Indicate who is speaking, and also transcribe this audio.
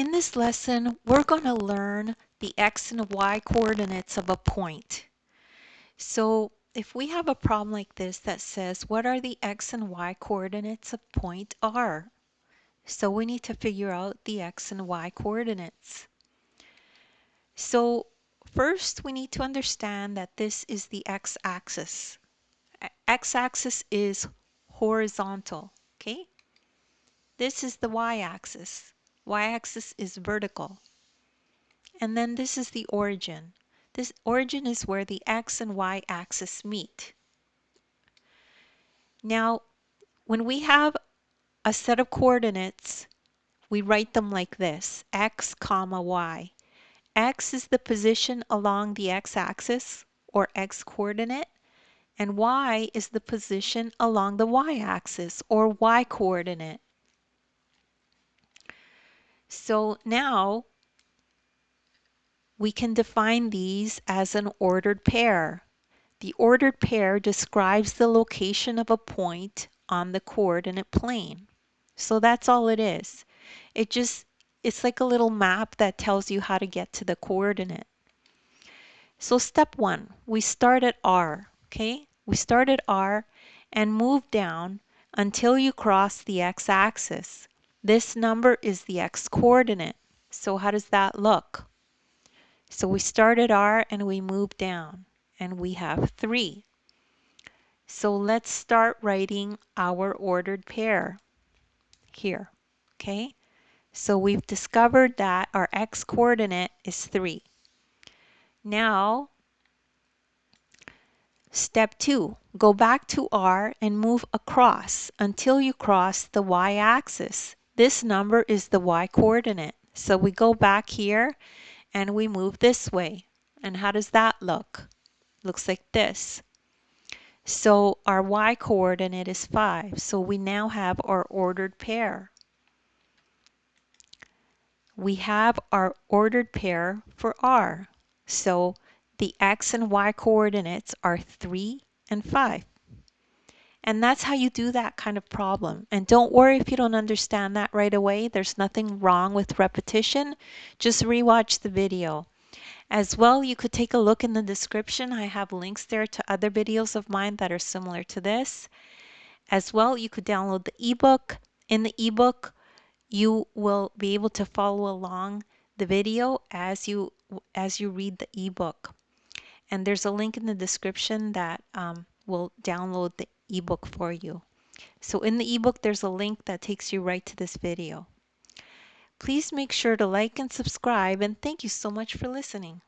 Speaker 1: In this lesson, we're going to learn the x and y coordinates of a point. So if we have a problem like this that says, what are the x and y coordinates of point R? So we need to figure out the x and y coordinates. So first we need to understand that this is the x-axis. X-axis is horizontal, okay? This is the y-axis. Y-axis is vertical. And then this is the origin. This origin is where the x and y axis meet. Now, when we have a set of coordinates, we write them like this: x comma y. X is the position along the x-axis or x coordinate, and y is the position along the y-axis or y coordinate. So now we can define these as an ordered pair. The ordered pair describes the location of a point on the coordinate plane. So that's all it is. It's like a little map that tells you how to get to the coordinate. So step one, we start at R, okay? We start at R and move down until you cross the x-axis. This number is the x coordinate. So how does that look? So we start at R and we move down and we have 3. So let's start writing our ordered pair here, okay? So we've discovered that our x coordinate is 3. Now, step 2, go back to R and move across until you cross the y-axis. This number is the y coordinate. So we go back here and we move this way. And how does that look? Looks like this. So our y coordinate is 5. So we now have our ordered pair. We have our ordered pair for R. So the x and y coordinates are 3 and 5. And that's how you do that kind of problem. And don't worry if you don't understand that right away. There's nothing wrong with repetition. Just rewatch the video. As well, you could take a look in the description. I have links there to other videos of mine that are similar to this. As well, you could download the ebook. In the ebook, you will be able to follow along the video as you read the ebook. And there's a link in the description that will download the ebook for you. So in the ebook, there's a link that takes you right to this video. Please make sure to like and subscribe, and thank you so much for listening.